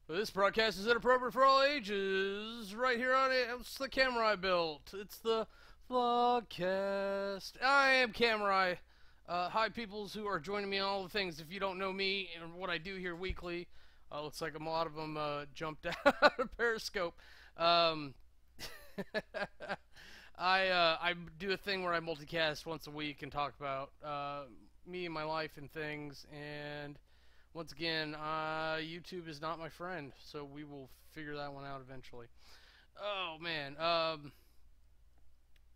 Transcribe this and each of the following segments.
This broadcast is inappropriate for all ages. Right here on it, it's the Kamurai built. It's the Vlogcast. I am Kamurai. Hi, peoples who are joining me on all the things. If you don't know me and what I do here weekly, looks like a lot of them jumped out of Periscope. I do a thing where I multicast once a week and talk about me and my life and things. And once again, YouTube is not my friend, so we will figure that one out eventually. Oh man,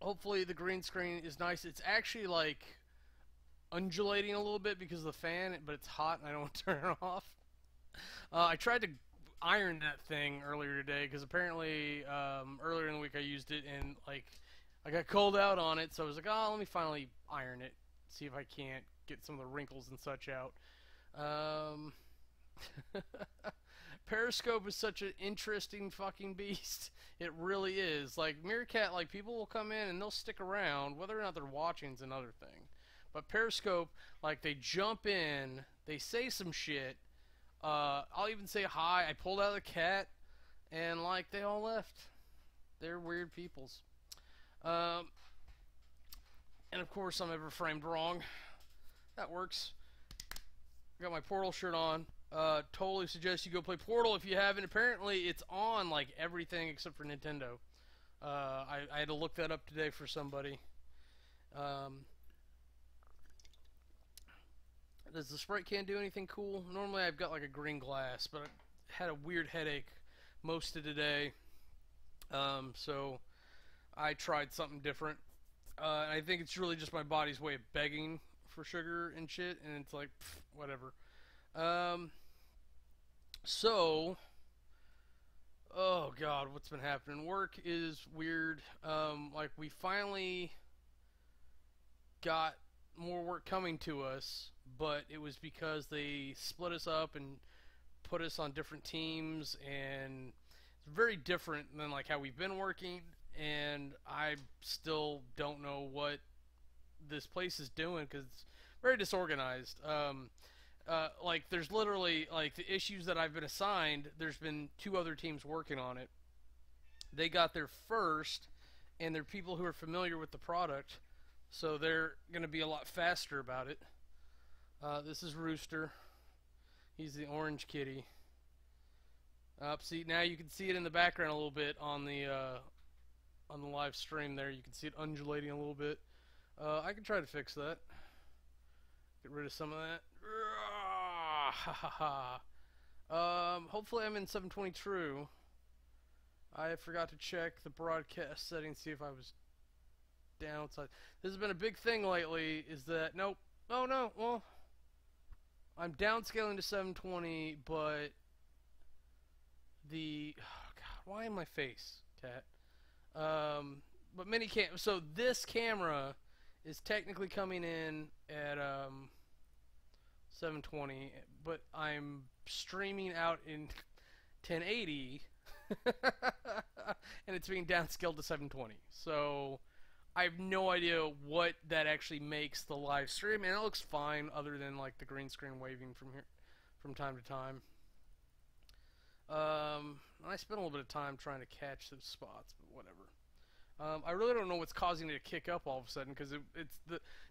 hopefully the green screen is nice. It's actually like undulating a little bit because of the fan, but it's hot and I don't want to turn it off. I tried to iron that thing earlier today because apparently earlier in the week I used it and like I got cold out on it, so I was like, oh, let me finally iron it, see if I can't get some of the wrinkles and such out. Periscope is such an interesting fucking beast. It really is. Like Meerkat, like people will come in and they'll stick around. Whether or not they're watching is another thing. But Periscope, like they jump in, they say some shit. I'll even say hi. I pulled out the cat, and like they all left. They're weird peoples. And of course I'm ever framed wrong. That works. I got my Portal shirt on. Totally suggest you go play Portal if you haven't. Apparently, it's on like everything except for Nintendo. I had to look that up today for somebody. Does the Sprite can do anything cool? Normally, I've got like a green glass, but I had a weird headache most of today, so I tried something different. And I think it's really just my body's way of begging for sugar and shit, and it's like pff, whatever. So oh god, what's been happening? Work is weird. Like we finally got more work coming to us, but it was because they split us up and put us on different teams, and it's very different than like how we've been working, and I still don't know what this place is doing because it's very disorganized. Like there's literally like the issues that I've been assigned. There's been two other teams working on it. They got there first, and they're people who are familiar with the product, so they're going to be a lot faster about it. This is Rooster. He's the orange kitty. See, now you can see it in the background a little bit on the live stream there. You can see it undulating a little bit. I can try to fix that. Get rid of some of that. Hopefully I'm in 720 true. I forgot to check the broadcast settings, see if I was downside. This has been a big thing lately, is that, nope. Oh no, well, I'm downscaling to 720, but the, oh god, why in my face, cat? But many cam, so this camera is technically coming in at 720, but I'm streaming out in 1080 and it's being downscaled to 720. So I have no idea what that actually makes the live stream, and it looks fine other than like the green screen waving from here from time to time. I spent a little bit of time trying to catch those spots, but whatever. I really don't know what's causing it to kick up all of a sudden, because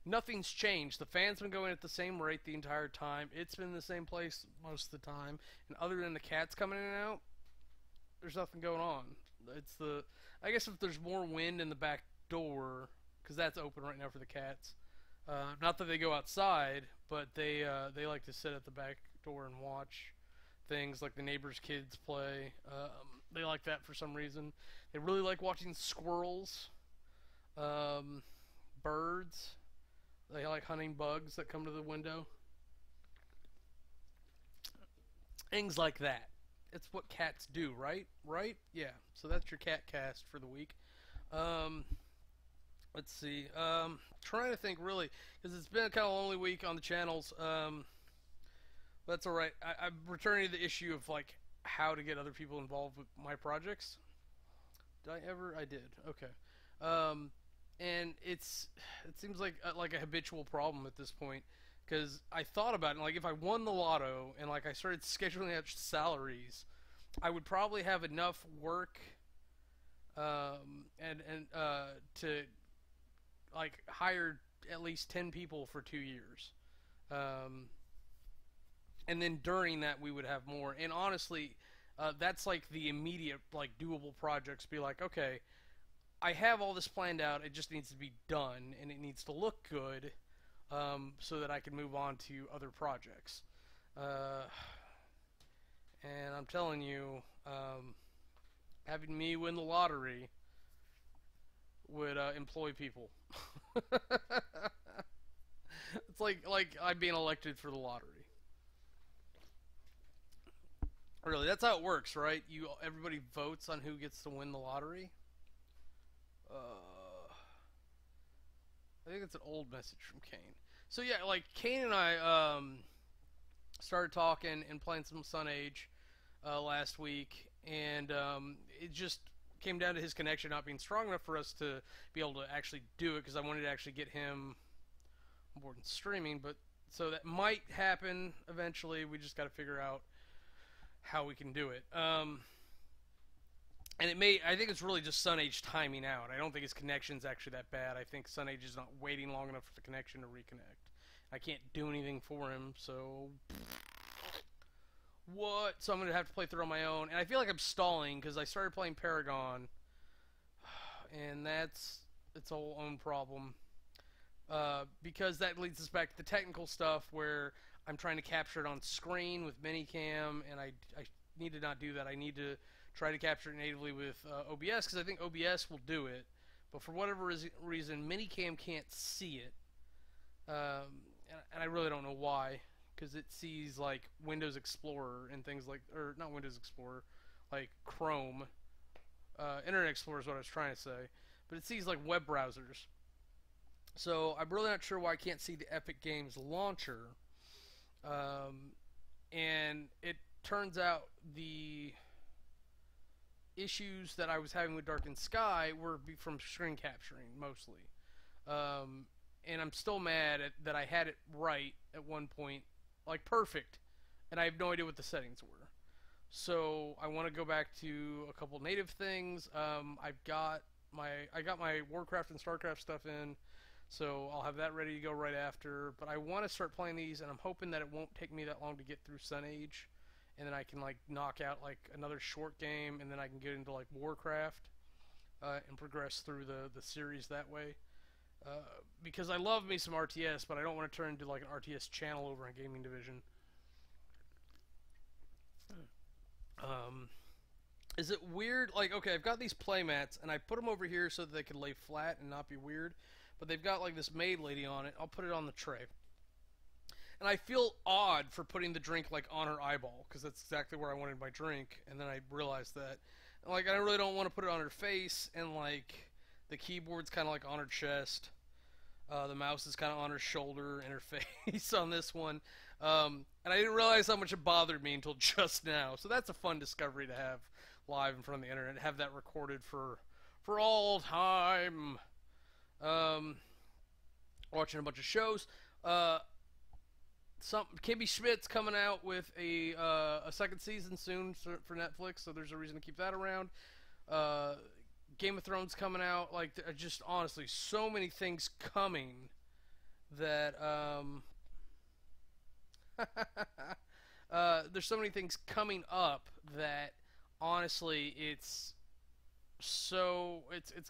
nothing's changed. The fan's been going at the same rate the entire time. It's been in the same place most of the time, and other than the cats coming in and out, there's nothing going on. I guess if there's more wind in the back door, because that's open right now for the cats. Not that they go outside, but they like to sit at the back door and watch things like the neighbors' kids play. They like that for some reason. They really like watching squirrels, birds. They like hunting bugs that come to the window. Things like that. It's what cats do, right? Right? Yeah. So that's your cat cast for the week. Let's see. Trying to think really, because it's been a kind of lonely week on the channels. That's alright. I'm returning to the issue of like how to get other people involved with my projects. Did I ever? I did. Okay. And it seems like a habitual problem at this point, because I thought about it, like if I won the lotto and like I started scheduling out salaries, I would probably have enough work to like hire at least 10 people for 2 years. Um, and then during that we would have more. And honestly, that's like the immediate like doable projects. Be like, okay, I have all this planned out. It just needs to be done, and it needs to look good, so that I can move on to other projects. Uh, and I'm telling you, having me win the lottery would employ people. It's like I'm being elected for the lottery. Really, that's how it works, right? Everybody votes on who gets to win the lottery. I think it's an old message from Kane. So yeah, like Kane and I started talking and playing some Sun Age last week, and it just came down to his connection not being strong enough for us to be able to actually do it, because I wanted to actually get him on board in streaming. But so that might happen eventually. We just got to figure out how we can do it. And I think it's really just Sun Age timing out. I don't think his connection's actually that bad. I think Sun Age is not waiting long enough for the connection to reconnect. I can't do anything for him, so what? So I'm going to have to play through on my own. And I feel like I'm stalling because I started playing Paragon, and that's its whole own problem. Because that leads us back to the technical stuff where I'm trying to capture it on screen with Minicam, and I need to not do that. I need to try to capture it natively with OBS, because I think OBS will do it. But for whatever reason, Minicam can't see it. And I really don't know why, because it sees like Windows Explorer and things like, or not Windows Explorer, like Chrome. Internet Explorer is what I was trying to say. But it sees like web browsers. So I'm really not sure why I can't see the Epic Games launcher. And it turns out the issues that I was having with Darkened Sky were from screen capturing, mostly. And I'm still mad that I had it right at one point, like perfect, and I have no idea what the settings were. So I want to go back to a couple native things. I got my Warcraft and Starcraft stuff in, so I'll have that ready to go right after. But I want to start playing these, and I'm hoping that it won't take me that long to get through Sun Age, and then I can like knock out like another short game, and then I can get into like Warcraft and progress through the series that way. Because I love me some RTS, but I don't want to turn into like an RTS channel over on Gaming Division. Is it weird? Like, okay, I've got these playmats, and I put them over here so that they can lay flat and not be weird. But they've got like this maid lady on it. I'll put it on the tray. And I feel odd for putting the drink like on her eyeball, because that's exactly where I wanted my drink. And then I realized that, like, I really don't want to put it on her face, and like the keyboard's kind of like on her chest. The mouse is kind of on her shoulder and her face on this one. And I didn't realize how much it bothered me until just now. So that's a fun discovery to have live in front of the internet. Have that recorded for all time. Watching a bunch of shows. Kimmy Schmidt's coming out with a second season soon for Netflix, so there's a reason to keep that around. Game of Thrones coming out, like, just honestly, so many things coming that, there's so many things coming up that, honestly, it's going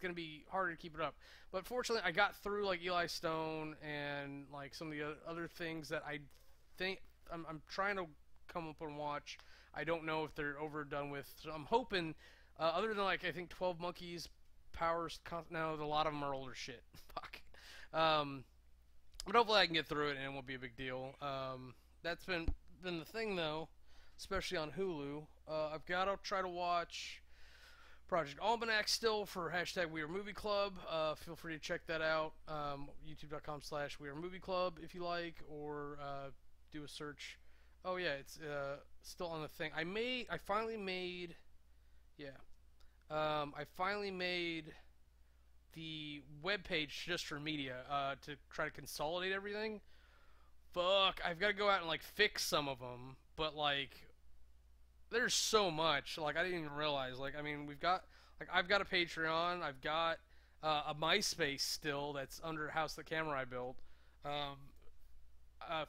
to be harder to keep it up. But fortunately, I got through, like, Eli Stone and, like, some of the other things that I think I'm trying to come up and watch. I don't know if they're overdone with, so I'm hoping... other than, like, I think 12 Monkeys, Powers... No, a lot of them are older shit. Fuck. But hopefully I can get through it and it won't be a big deal. That's been the thing, though, especially on Hulu. I've got to try to watch Project Almanac still for hashtag We Are Movie Club. Feel free to check that out. YouTube.com/We Are Movie Club if you like, or do a search. Oh, yeah, it's still on the thing. I finally made... Yeah. I finally made the webpage just for media to try to consolidate everything. Fuck, I've got to go out and like fix some of them, but like there's so much. Like I didn't even realize. Like I mean, we've got like I've got a Patreon. I've got a MySpace still that's under House that Kamurai built. Um,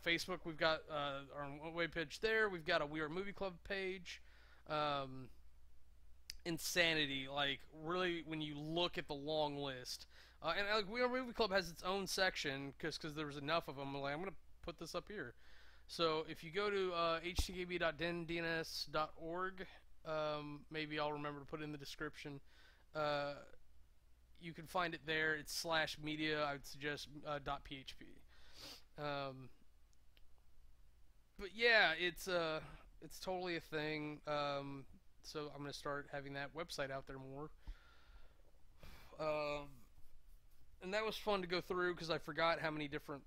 Facebook, we've got our web page there. We've got a We Are Movie Club page. Um, Insanity, like really, when you look at the long list, and like We Are Movie Club has its own section because there was enough of them. Like I'm gonna put this up here. So if you go to htkb.dns.org, maybe I'll remember to put it in the description. Uh, you can find it there. It's slash media. I would suggest .php. Um, but yeah, it's totally a thing. So I'm gonna start having that website out there more. Um, and that was fun to go through because I forgot how many different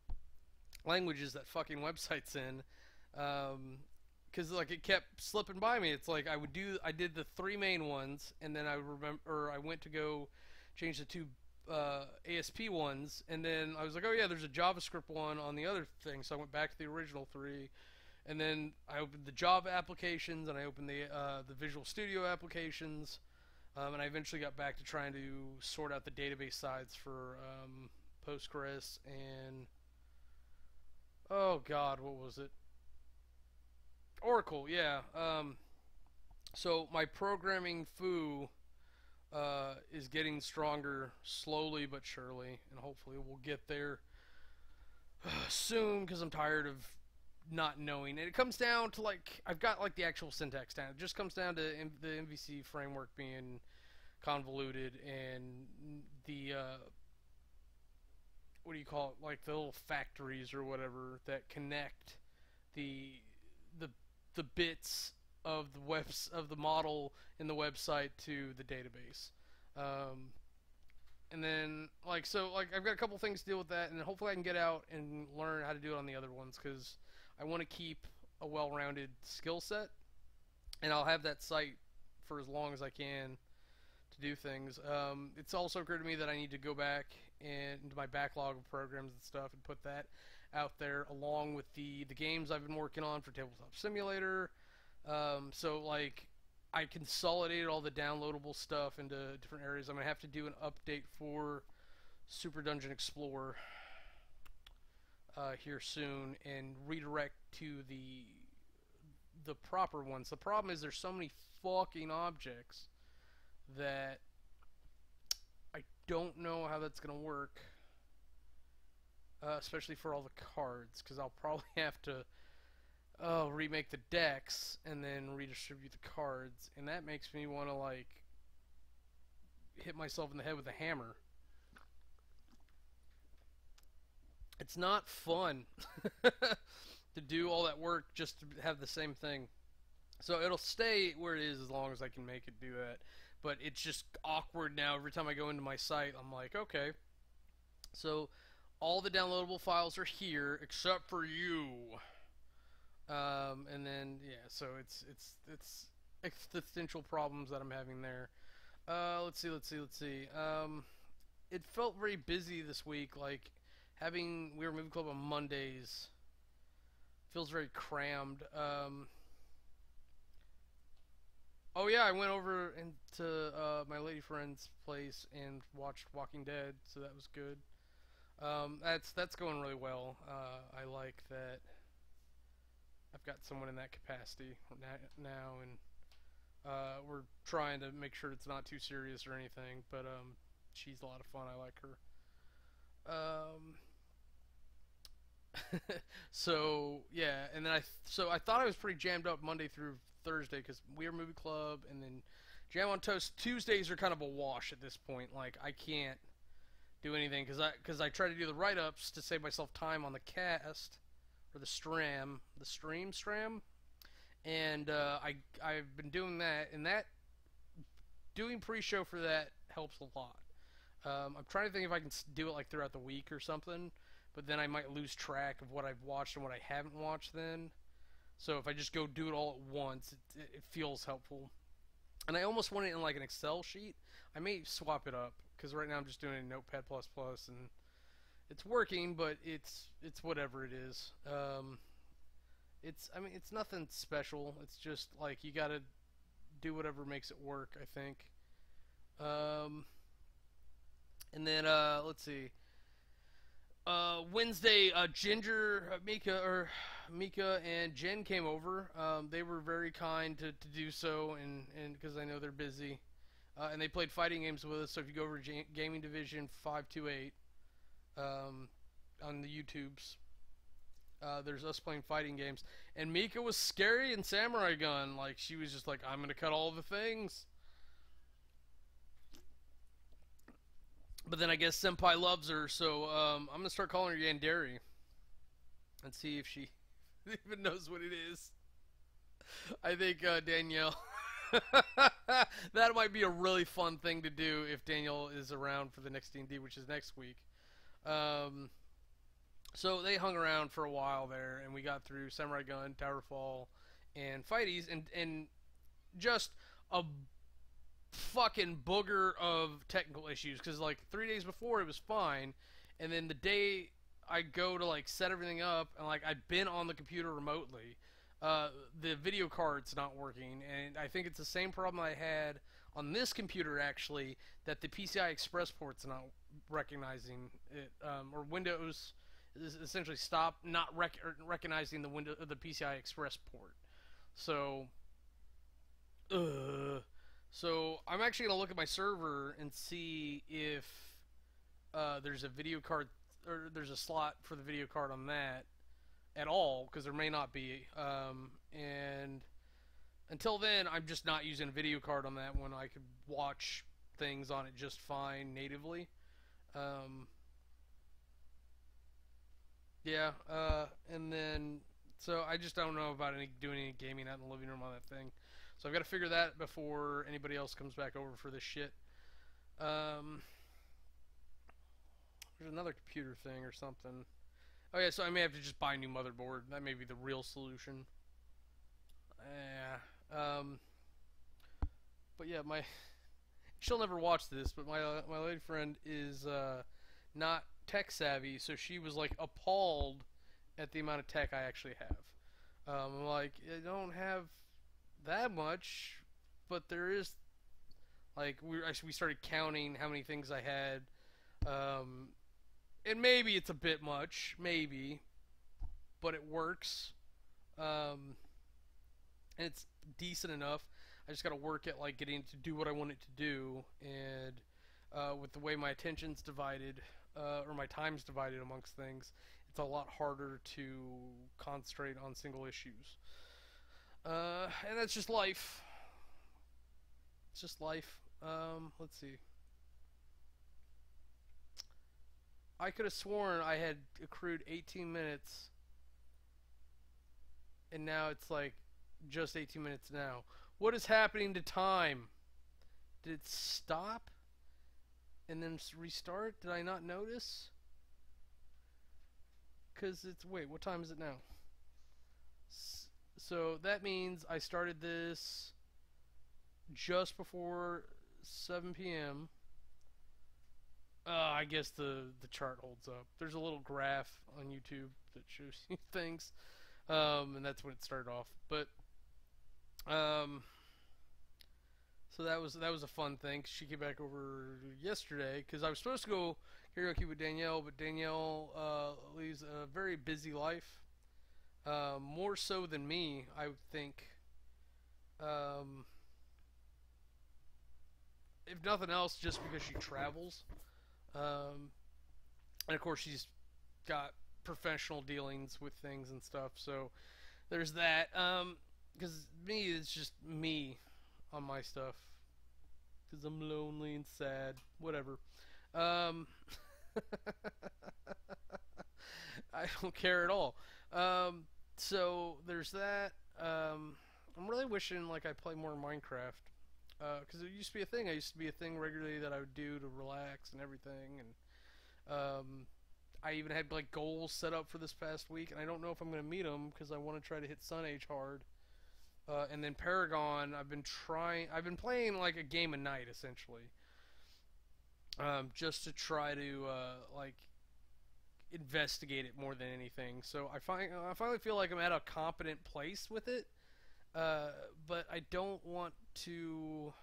languages that fucking website's in. Because like it kept slipping by me. It's like I did the three main ones, and then I remember, or I went to go change the two ASP ones, and then I was like, oh yeah, there's a JavaScript one on the other thing, so I went back to the original three, and then I opened the Java applications, and I opened the Visual Studio applications, and I eventually got back to trying to sort out the database sides for Postgres and oh god, what was it? Oracle, yeah. So my programming foo is getting stronger slowly but surely, and hopefully we'll get there soon because I'm tired of not knowing. And it comes down to like I've got like the actual syntax down. It just comes down to the MVC framework being convoluted and the what do you call it? Like the little factories or whatever that connect the the the bits of the webs of the model in the website to the database. Um, and then like so like I've got a couple things to deal with that, and then hopefully I can get out and learn how to do it on the other ones because I want to keep a well-rounded skill set, and I'll have that site for as long as I can to do things. It's also occurred to me that I need to go back into my backlog of programs and stuff and put that out there along with the games I've been working on for Tabletop Simulator. So like I consolidated all the downloadable stuff into different areas. I'm gonna have to do an update for Super Dungeon Explorer here soon and redirect to the proper ones. The problem is there's so many fucking objects that I don't know how that's gonna work, especially for all the cards, because I'll probably have to remake the decks and then redistribute the cards, and that makes me want to like hit myself in the head with a hammer. It's not fun to do all that work just to have the same thing. So it'll stay where it is as long as I can make it do that. But it's just awkward now. Every time I go into my site, I'm like, okay, so all the downloadable files are here except for you. And then yeah, so it's existential problems that I'm having there. Let's see. It felt very busy this week. Like having We Were Movie Club on Mondays feels very crammed. Oh yeah, I went over into my lady friend's place and watched Walking Dead, so that was good. That's going really well. I like that I've got someone in that capacity now, and we're trying to make sure it's not too serious or anything. But she's a lot of fun. I like her. So yeah, and then I thought I was pretty jammed up Monday through Thursday because We Are Movie Club, and then Jam on Toast. Tuesdays are kind of a wash at this point. Like I can't do anything because I try to do the write-ups to save myself time on the cast or the stream, and I've been doing that, and that doing pre-show for that helps a lot. I'm trying to think if I can do it like throughout the week or something, but then I might lose track of what I've watched and what I haven't watched then. So if I just go do it all at once, it feels helpful. And I almost want it in like an Excel sheet. I may swap it up because right now I'm just doing it in Notepad++, and it's working, but it's whatever it is. I mean, it's nothing special. It's just like you gotta do whatever makes it work, I think. Um, and then let's see. Wednesday, Ginger, Mika and Jen came over. They were very kind to do so, and because I know they're busy. And they played fighting games with us. So if you go over to Gaming Division 528 on the YouTubes, there's us playing fighting games. And Mika was scary in Samurai Gun. Like, she was just like, I'm gonna cut all the things. But then I guess Senpai loves her, so I'm gonna start calling her Yandere and see if she even knows what it is. I think Danielle. That might be a really fun thing to do if Danielle is around for the next D&D, which is next week. So they hung around for a while there, and we got through Samurai Gun, Towerfall, and Fighties, and just a fucking booger of technical issues. Because like 3 days before it was fine, and then the day I go to like set everything up, and like I'd been on the computer remotely, the video card's not working, and I think it's the same problem I had on this computer actually, that the PCI Express port's not recognizing it, or Windows is essentially stopped not recognizing the PCI Express port. So, so I'm actually gonna look at my server and see if there's a video card or there's a slot for the video card on that at all, because there may not be. And until then, I'm just not using a video card on that one. I could watch things on it just fine natively. Yeah, and then, so I just don't know about doing any gaming out in the living room on that thing. So I've got to figure that before anybody else comes back over for this shit. There's another computer thing or something. Oh yeah, so I may have to just buy a new motherboard. That may be the real solution. Yeah. But yeah, she'll never watch this, but my lady friend is not tech savvy, so she was like appalled at the amount of tech I actually have. I'm like, I don't have that much, but there is, like, we started counting how many things I had, and maybe it's a bit much, maybe, but it works, and it's decent enough. I just gotta work at like getting it to do what I want it to do, and with the way my attention's divided, or my time's divided amongst things, it's a lot harder to concentrate on single issues. And that's just life. It's just life. Let's see. I could have sworn I had accrued 18 minutes, and now it's like just 18 minutes now. What is happening to time? Did it stop and then restart? Did I not notice? Because it's, wait, what time is it now? So that means I started this just before 7 p.m. I guess the chart holds up. There's a little graph on YouTube that shows you things, and that's when it started off. But so that was a fun thing. She came back over yesterday because I was supposed to go karaoke with Danielle, but Danielle leads a very busy life, more so than me, I would think. If nothing else, just because she travels. And of course she's got professional dealings with things and stuff, so there's that. Because me, it's just me on my stuff, because I'm lonely and sad, whatever. I don't care at all. So there's that. I'm really wishing like I play more Minecraft. Because it used to be a thing. I used to be a thing regularly that I would do to relax and everything, and I even had like goals set up for this past week, and I don't know if I'm going to meet them because I want to try to hit Sun Age hard. And then Paragon, I've been playing like a game a night essentially, just to try to like investigate it more than anything. So I finally feel like I'm at a competent place with it, but I don't want to.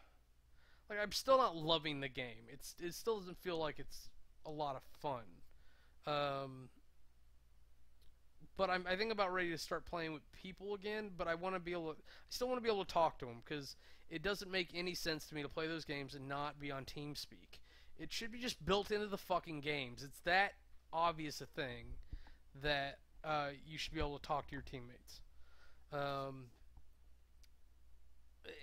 Like, I'm still not loving the game. It still doesn't feel like it's a lot of fun. But I think about ready to start playing with people again. But I still want to be able to talk to them, because it doesn't make any sense to me to play those games and not be on TeamSpeak. It should be just built into the fucking games. It's that obvious a thing that you should be able to talk to your teammates.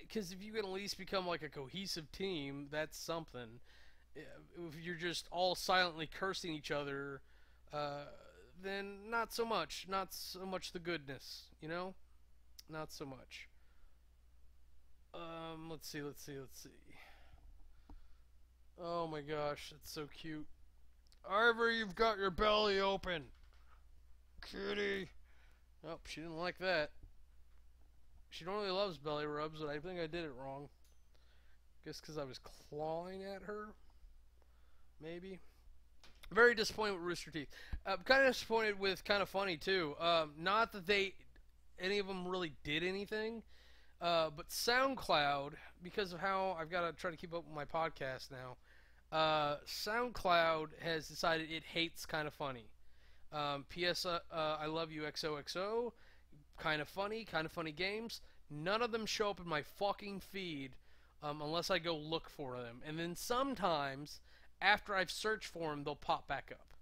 Because if you can at least become like a cohesive team, that's something. If you're just all silently cursing each other, then not so much. Not so much the goodness, you know? Not so much. Let's see. Oh my gosh, that's so cute. Ivor, you've got your belly open. Kitty. Oh, she didn't like that. She normally loves belly rubs, but I think I did it wrong. Guess because I was clawing at her? Maybe. Very disappointed with Rooster Teeth. Kind of disappointed with Kind of Funny, too. Not that any of them really did anything, but SoundCloud, because of how I've got to try to keep up with my podcast now, SoundCloud has decided it hates Kind of Funny. P.S. I love you XOXO, Kind of Funny games. None of them show up in my fucking feed unless I go look for them. And then sometimes, after I've searched for them, they'll pop back up.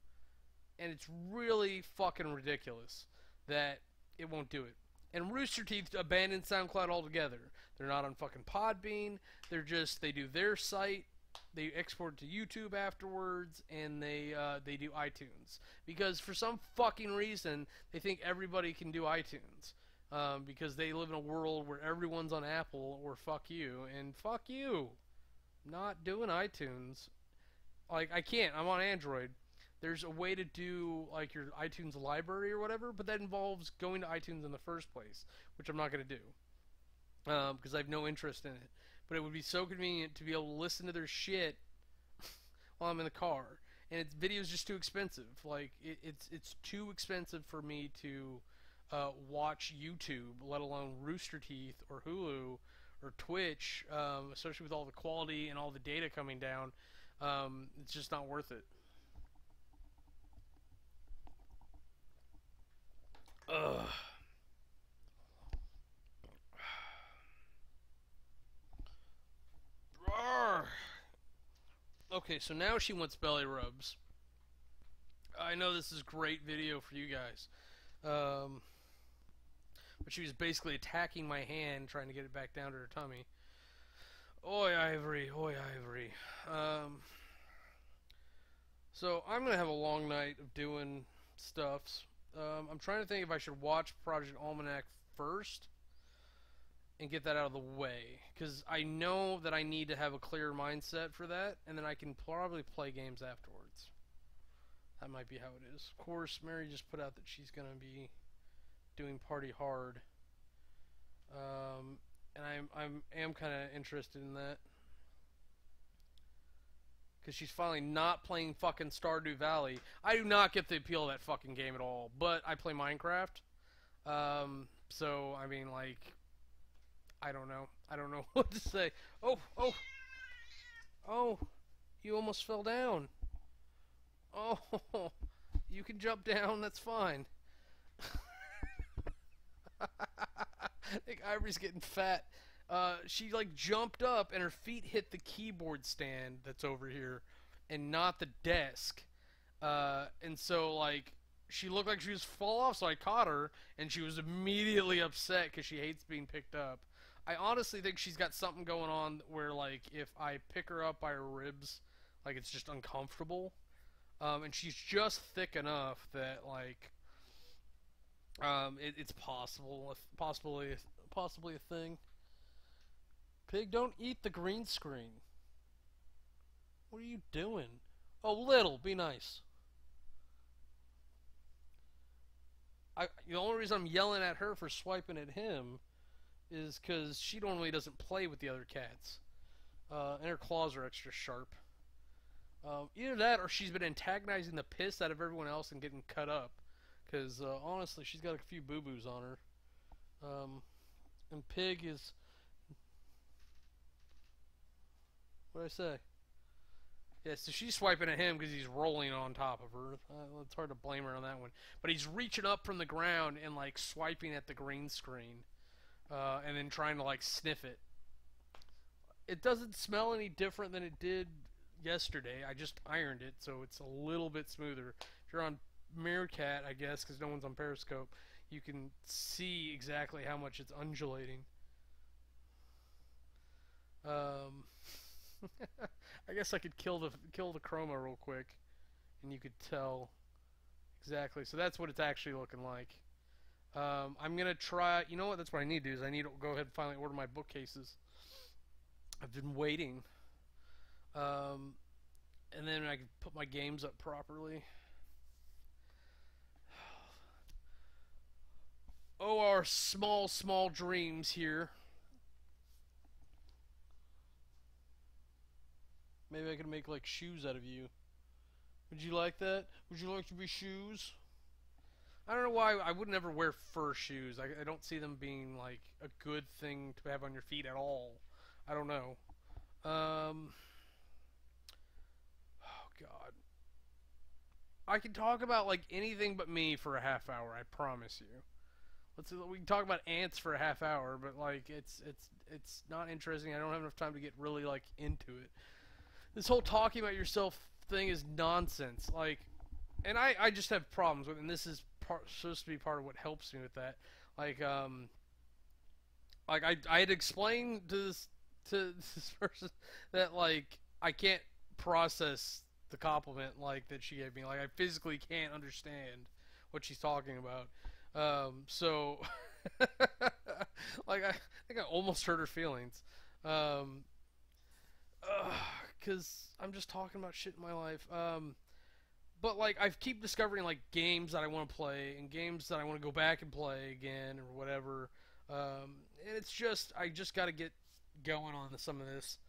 And it's really fucking ridiculous that it won't do it. And Rooster Teeth abandoned SoundCloud altogether. They're not on fucking Podbean. They do their site. They export to YouTube afterwards, and they do iTunes. Because for some fucking reason, they think everybody can do iTunes. Because they live in a world where everyone's on Apple, or fuck you. And fuck you. Not doing iTunes. Like, I can't. I'm on Android. There's a way to do, like, your iTunes library or whatever, but that involves going to iTunes in the first place, which I'm not going to do. Because I have no interest in it. But it would be so convenient to be able to listen to their shit while I'm in the car. And video's just too expensive. Like, it's too expensive for me to watch YouTube, let alone Rooster Teeth or Hulu or Twitch, especially with all the quality and all the data coming down. It's just not worth it. Ugh. Okay, so now she wants belly rubs. I know this is great video for you guys. But she was basically attacking my hand, trying to get it back down to her tummy. Oi, Ivory. Oi, Ivory. So, I'm going to have a long night of doing stuffs. I'm trying to think if I should watch Project Almanac first and get that out of the way, because I know that I need to have a clear mindset for that, and then I can probably play games afterwards. That might be how it is. Of course, Mary just put out that she's going to be doing Party Hard, and I am kind of interested in that, because she's finally not playing fucking Stardew Valley. I do not get the appeal of that fucking game at all, but I play Minecraft, so, I mean, like, I don't know what to say. Oh, you almost fell down. Oh, you can jump down, that's fine. I think Ivory's getting fat. She, like, jumped up and her feet hit the keyboard stand that's over here and not the desk. And so, like, she looked like she was fall off, so I caught her, and she was immediately upset because she hates being picked up. I honestly think she's got something going on where, like, if I pick her up by her ribs, like, it's just uncomfortable. And she's just thick enough that, like, it's possibly a thing. Pig, don't eat the green screen. What are you doing? Oh, Little, be nice. The only reason I'm yelling at her for swiping at him is because she normally doesn't play with the other cats. And her claws are extra sharp. Either that or she's been antagonizing the piss out of everyone else and getting cut up. Because honestly, she's got a few boo-boos on her. And Pig is... What'd I say? Yeah, so she's swiping at him because he's rolling on top of her. It's hard to blame her on that one. But he's reaching up from the ground and, like, swiping at the green screen. And then trying to, like, sniff it. It doesn't smell any different than it did yesterday. I just ironed it, so it's a little bit smoother. If you're on Meerkat, I guess, because no one's on Periscope, you can see exactly how much it's undulating. I guess I could kill the chroma real quick, and you could tell exactly. So that's what it's actually looking like. I'm gonna try. You know what? That's what I need to do. Is I need to go ahead and finally order my bookcases. I've been waiting. And then I can put my games up properly. Oh, our small, small dreams here. Maybe I can make, like, shoes out of you. Would you like that? Would you like to be shoes? I don't know why I would never wear fur shoes. I don't see them being, like, a good thing to have on your feet at all. I don't know. Oh, God. I can talk about, like, anything but me for a half hour, I promise you. We can talk about ants for a half hour, but, like, it's not interesting. I don't have enough time to get really, like, into it. This whole talking about yourself thing is nonsense. Like, and I just have problems with it, and this is supposed to be part of what helps me with that. Like I had explained to this person that, like, I can't process the compliment, like, that she gave me. Like, I physically can't understand what she's talking about. So like, I think I almost hurt her feelings. Because I'm just talking about shit in my life. But, like, I keep discovering, like, games that I want to play and games that I want to go back and play again or whatever. And it's just, I just got to get going on some of this.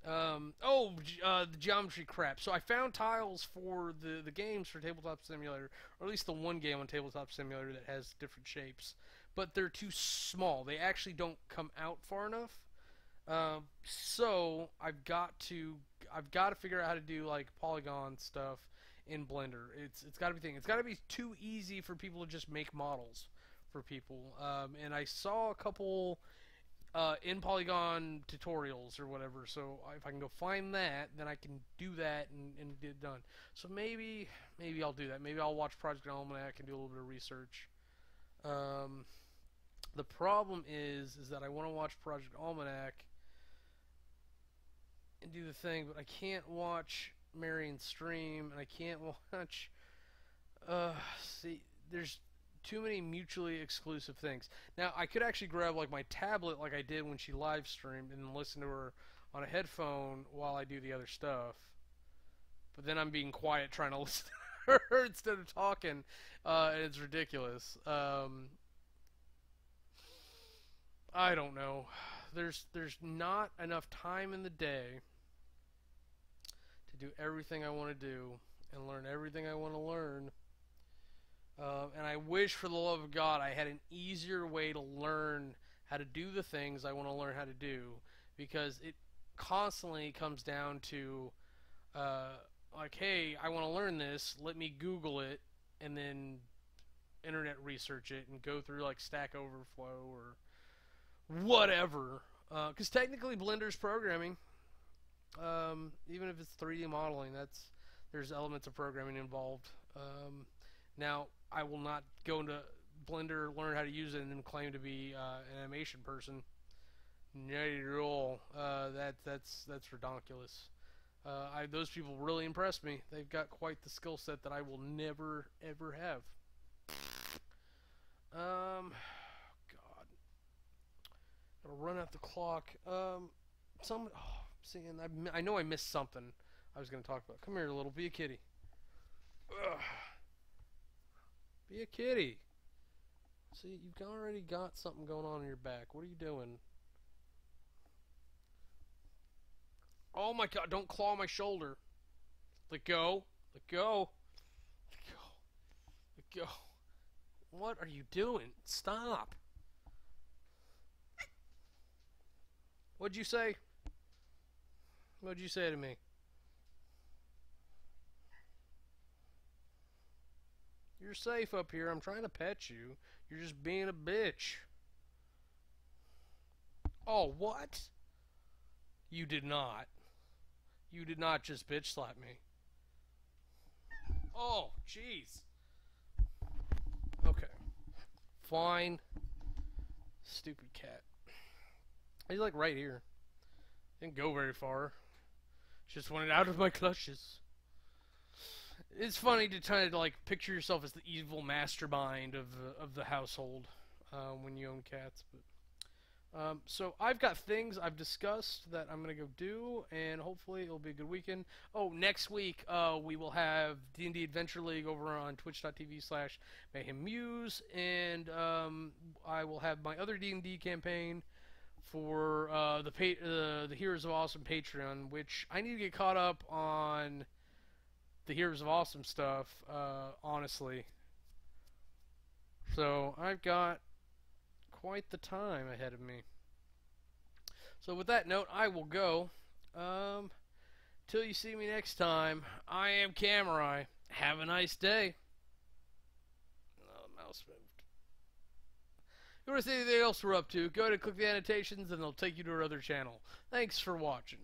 The geometry crap. So I found tiles for the games for Tabletop Simulator, or at least the one game on Tabletop Simulator that has different shapes. But they're too small. They actually don't come out far enough. So I've got to figure out how to do, like, polygon stuff in Blender. It's got to be thing. It's got to be too easy for people to just make models for people. And I saw a couple in Polygon tutorials or whatever. So if I can go find that, then I can do that and get it done. So maybe I'll do that. Maybe I'll watch Project Almanac and do a little bit of research. The problem is that I want to watch Project Almanac and do the thing, but I can't watch Marion stream, and I can't watch, see, there's too many mutually exclusive things. Now, I could actually grab, like, my tablet like I did when she live streamed and listen to her on a headphone while I do the other stuff. But then I'm being quiet trying to listen to her instead of talking, and it's ridiculous. I don't know. There's not enough time in the day to do everything I want to do and learn everything I want to learn. And I wish, for the love of God, I had an easier way to learn how to do the things I want to learn how to do, because it constantly comes down to, like, hey, I want to learn this, let me Google it, and then internet research it, and go through, like, Stack Overflow or whatever. Because technically Blender's programming. Even if it's 3D modeling, there's elements of programming involved. Now, I will not go into Blender, learn how to use it, and then claim to be an animation person. Not at all. That's redonkulous. Those people really impress me. They've got quite the skill set that I will never, ever have. God. Gotta run out the clock. I know I missed something I was gonna talk about. Come here, little. Be a kitty. Ugh. Be a kitty. See, you've already got something going on in your back. What are you doing? Oh my God! Don't claw my shoulder. Let go. Let go. Let go. Let go. What are you doing? Stop. What'd you say? What'd you say to me? You're safe up here. I'm trying to pet you. You're just being a bitch. Oh, what? You did not. You did not just bitch slap me. Oh, jeez. Okay. Fine. Stupid cat. He's like right here. Didn't go very far. Just wanted out of my clutches. It's funny to try to like picture yourself as the evil mastermind of the household when you own cats. But so I've got things I've discussed that I'm gonna go do, and hopefully it'll be a good weekend. Oh, next week we will have D&D Adventure League over on twitch.tv/mayhemmuse, and I will have my other D&D campaign for the Heroes of Awesome Patreon, which I need to get caught up on the Heroes of Awesome stuff, honestly. So I've got quite the time ahead of me. So with that note, I will go. Till you see me next time, I am Kamurai. Have a nice day. Oh, the mouse moved. If you want to see anything else we're up to, go ahead and click the annotations and they'll take you to our other channel. Thanks for watching.